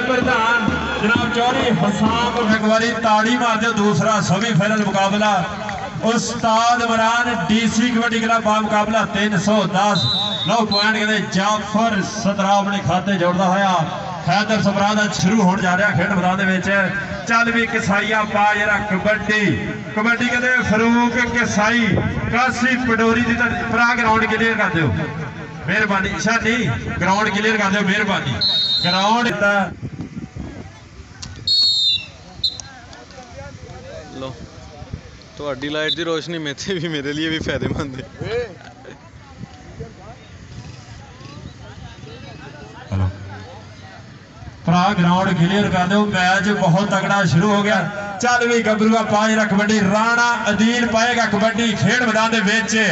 प्रधान जनाब चौधरी हसाम एक बारी ताड़ी मार दो। दूसरा सेमीफाइनल मुकाबला उस्ताद इमरान DC कबड्डी क्लब मुकाबला 310 9 पॉइंट कहते जाफर सतरा अपने खाते जोड़ता होया हैदर सबरा का शुरू होने जा रहा खेड मैदान। चल भी कसाईया पा जरा कबड्डी कबड्डी कहते फरूक कसाई कासी पटोरी की भरा ग्राउंड क्लीयर कर दो मेहरबानी। शानी ग्राउंड क्लीयर कर दो मेहरबानी। ग्राउंड लो तो लाइट की रोशनी मेरे भी मेरे लिए भी फायदेमंद है। भरा ग्राउंड क्लीयर कर दो। मैच बहुत तगड़ा शुरू हो गया। चल भी गबरूआ पाए कबड्डी राणा अदील पाएगा कबड्डी खेड मैदान के।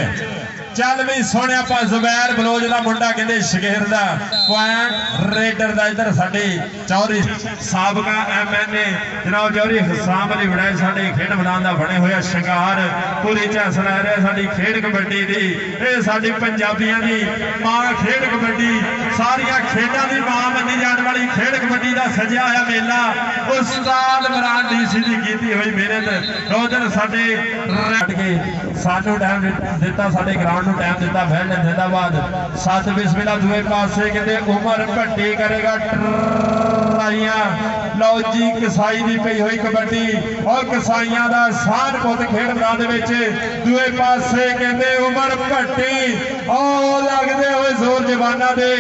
चल भी सोने आप जुबैर बलोच का मुंडा कहते शगेर का पॉइंट रेडर का इधर साडे चौधरी साबका MNA जनाब चौधरी हसाम अली वड़ाई साडे खेड मैदान का बने हुए शिंगार पूरी झस लै रहे साडी खेड कबड्डी की। यह साडी पंजाबियों की मां खेड कबड्डी सारिया खेडों की मां मनी जाने वाली खेड कबड्डी का सजिया होया मेला उस्ताद इमरान DC की कीती हुई मेहनत। उधर साडे के सानू टाइम दिता साडे ग्राउंड टाइम दिता फैल जिंदाबाद। 7 बिस्मिल्लाह दूए पासे कहते उमर भट्टी करेगा ट्राइयां। लो जी कसाई की पई हुई कबड्डी और कसाइयां का सान पुत खेड मैदान दूए पासे कहते उमर भट्टी और लगते हुए जोर जवाना दे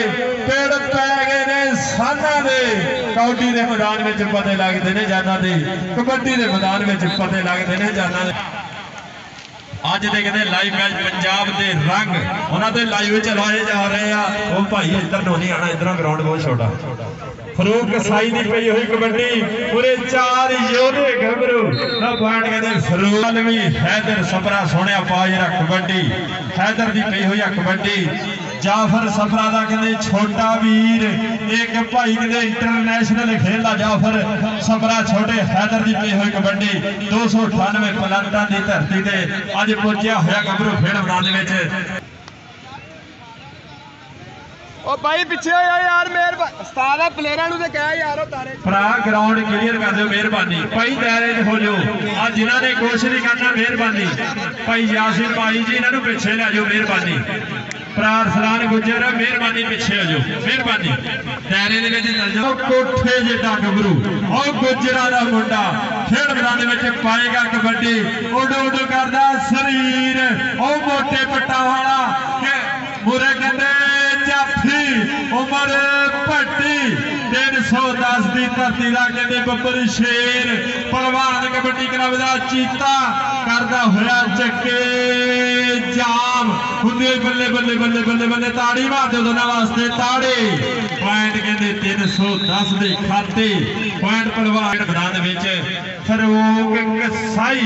पेड़ पै गए ने साना दे। कबड्डी के मैदान में पते लगते ने जाना दे कबड्डी के मैदान में पते लगते ने जाना दे। अज दे कहते लाइव मैच पंजाब के रंग उन्होंने लाइव चलाए जा रहे हैं। वो भाई इधर नो नहीं आना इधर ग्राउंड बहुत छोटा। फरूक कसाई की पई हुई कबड्डी पूरे 4 योधे गबरू पॉइंट कहते फरूक भी हैदर सफरा सोने पाए कबड्डी हैदर की पई हुई कबड्डी जाफर सफरा का कहते छोटा वीर एक भाई कहते इंटरनेशनल खेलता जाफर सफरा छोटे हैदर की पई हुई कबड्डी 298 पलंटा की धरती से अज पहुंचा होया गबरू खेड मैदान। ओ भाई पीछे हो यार मेहरबानी उस्ताद प्लेयरां नु ते कह यार तारे भरा ग्राउंड क्लीयर कर दो मेहरबानी। भाई दायरे हो जाओ आज जिन्हां ने कोशिश नहीं करना मेहरबानी। भाई यासिन भाई जी इन्हां नु पीछे ले जाओ मेहरबानी। भरा अरसलान गुजर मेहरबानी पीछे हो जाओ मेहरबानी। दायरे दे विच चल जाओ कोठे जिड्डा गबरू और गुजरा दा मुंडा खेड मैदान में पाएगा कबड्डी उड उड करदा शरीर और मोटे पट्टा वाला मुरे कहते जाफी उमर भट्टी 310 की धरती का कहते बब्बर शेर पहलवान कबड्डी क्लब का चीता करता हुआ चक्के जाम हुंदे बल्ले बल्ले बल्ले बल्ले बल्ले ताड़ी मार दो दोनों वास्ते ताड़ी। पॉइंट कहते 310 के खाते पॉइंट पहलवान मैदान फरूक कसाई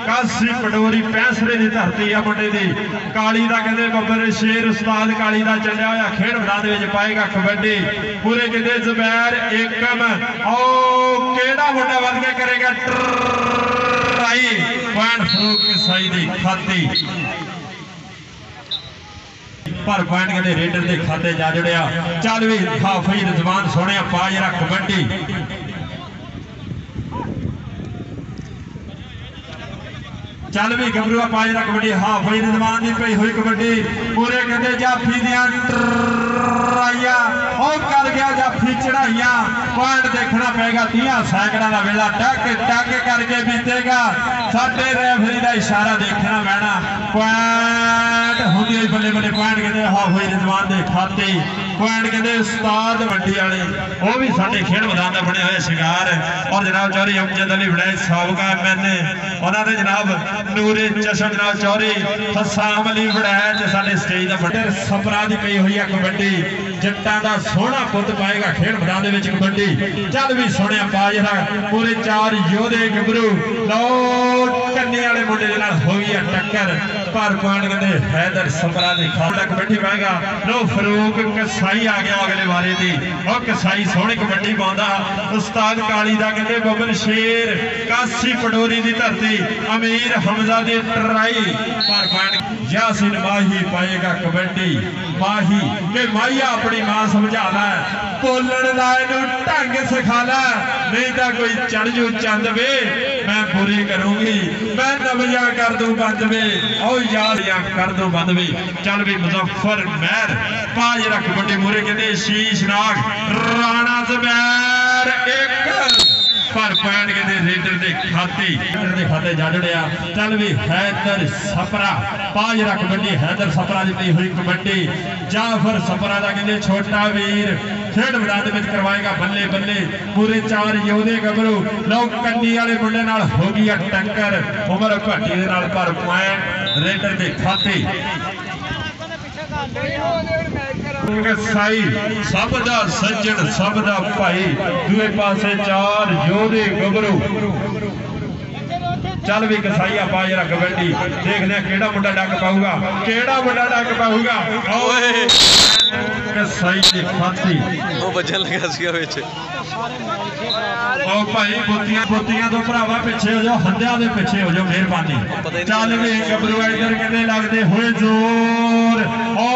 कासी पटोरी पैंसरे की धरती है मुंडे की काली का कहते बब्बर शेर उस्ताद काली का चलिया हुआ खेड मैदान में पाएगा कबड्डी पूरे कहते जुबैर एकम और केड़ा मुंडा बन के करेगा ट्राई। पॉइंट फरूक कसाई की खाती पर पॉइंट कहते रेडर के खाते जा जुड़िया। चल भी हाफी रिजवान सोने पा जरा कबड्डी चल भी गबरूआ पाए कबड्डी हाफ भाई रिजवान की पई हुई कबड्डी पूरे कहते जाफी दियां ट्राइयां और कर गया जाफी चढ़ाइया। पॉइंट देखना पेगा 30 सैकड़ा का वेला टक टक करके बीतेगा। साडे रेफरी का इशारा देखना पैना। पॉइंट होंगे बल्ले बल्ले पॉइंट कहते हाफ भाई रिजवान के खाते पॉइंट कहते उस्ताद मंडी वाले वो भी साडे खेड मैदान का बने हुए शिंगार और जनाब चौधरी अमजद अली वड़ाई साबका MNA उन्होंने जनाब नूरे चशन जनाब चौधरी हसाम अली वड़ैच साडे स्टेज का बड़े सफरा की पई हुई है कबड्डी जट्टां दा सोहना पुत पाएगा खेड मैदान कबड्डी। चल भी सोने पा जरा पूरे 4 योधे गबरू लो कन्नी वाले मुंडे दे नाल हो गई है टक्कर पर पॉइंट कहते हैदर सपरा दी खाड़ा कबड्डी पाएगा। लो फरूक कसाई आ गया अगले बारे दी और कसाई सोहनी कबड्डी पाਉਂਦਾ उस्ताद काली दा कहते बबन शेर कासी पडोरी दी धरती अमीर हमजा दी ट्राई पर पॉइंट यासीन माही पाएगा कबड्डी माही के माहिया अपनी मां समझा ला बोलन दा इनू ढंग सिखा ला नहीं तो कोई चढ़ जू चंद वे मैं बुरी करूंगी मैं नवजा कर दूं बंद वे और यार कर दूं बंद वे चल भी मुजफ्फर महर पाज रख बड़े मूरे कहते शीश नाग राणा ज़ुबैर एक पर पॉइंट कहते रेडर दे खाते जा जड़िया। चल भी हैदर सपरा पाज रख बड़ी हैदर सपरा दी पई हुई कबड्डी जाफर सपरा दा कहते छोटा वीर खेड मैदान में करवाएगा बल्ले बल्ले पूरे 4 योधे गबरू लो कन्नी वाले मुंडे नाल हो गई टक्कर उमर घाटी दे नाल पर पॉइंट रेडर दे खाते कसाई सब दा सज्जन सब दा भाई दूए पासे 4 योधे गबरू चल भी कसाई आप जरा कबड्डी देखते हैं केड़ा मुंडा डक पाऊगा केड़ा मुंडा डक पाऊगा कसाई दी खाती वो बचन लगा सी विच ओ भाई बोतियां बोतियां तो भरावा पिछे हो जाओ हंदिया दे पिछे हो जाओ मेहरबानी। चल भी गबरू इधर कहते लगते हुए जोर ओ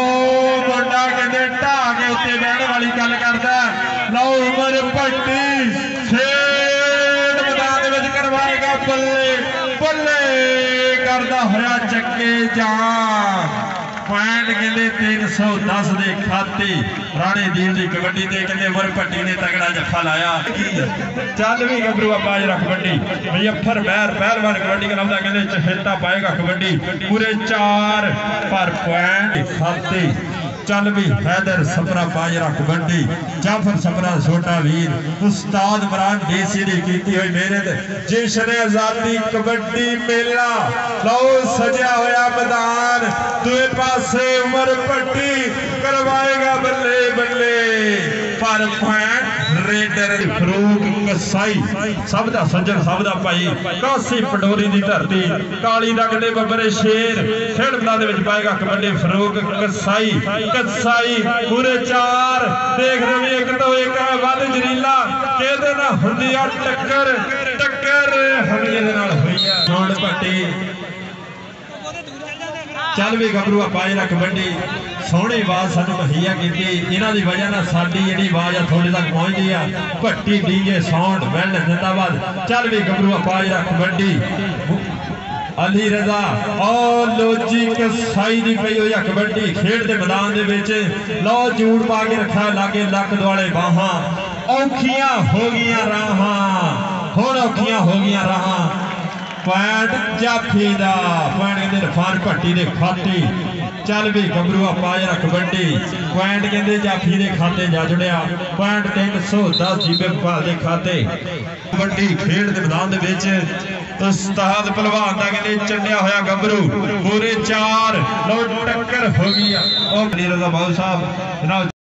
मुंडा कहते ढा के उत्ते बहन वाली गल करदा लो उमर भट्टी खेड मैदान विच करवाएगा बल्ले बल्ले करदा होया चक्के जान पॉइंट कहते 310 दे खाते राणे दीन की कबड्डी ते कहते उमर भट्टी ने तगड़ा जफा लाया। चल भी गबरू आवाज रख कबड्डी मुजफ्फर महर पहलवान कबड्डी का नाम कहते चहेता पाएगा कबड्डी पूरे 4 पर पॉइंट खाते। चल भी हैदर सपरा पाजरा कबड्डी जाफर सपरा छोटा वीर उस्ताद इमरान डीसी दी कीती हुई मेहनत जश्न आजादी कबड्डी मेला लो सजा होया मैदान दूए पासे उमर भट्टी करवाएगा बल्ले बल्ले पर पॉइंट रेडर फरूक कसाई सब दा सज्जन सब दा भाई कासी पडोरी दी धरती काली दा कहते बबरे शेर खेड मैदान दे विच पाएगा कबड्डी फरूक कसाई कसाई पूरे 4 देख रहे एक तो एक वध जरीला कहते ना हुंदी आ टक्कर टक्कर हमले दे नाल होई आ नौड़ भट्टी। चल भी गबरू पाए ना कबड्डी सोहनी आवाज सानू मुहैया की इन्हां दी वजह नाल साडी जिहड़ी आवाज आ थोड़े तक पहुंचदी आ भट्टी डीजे साउंड वेल जिंदाबाद। चल भी गबरू पाए ना कबड्डी अली रजा और लोजी कसाई दी पई होई कबड्डी खेड दे मैदान दे विच लो जूड़ पा के रखा लागे लक दुआले बाहां औखियां हो गईयां राहां हुण औखियां हो गईयां राहां पॉइंट जाफी दा पॉइंट कहते इरफान भट्टी दे खाते। चल भी गबरू पाजरा कबड्डी पॉइंट कहते जाफी दे खाते जा जुड़िया पॉइंट 310 जीबे भोपाल दे खाते कबड्डी खेड दे मैदान दे विच उस्ताद पहलवान दा कहते चढ़िया होया गबरू पूरे 4 लो टक्कर हो गई। ओ रजा बाबू साहब जनाब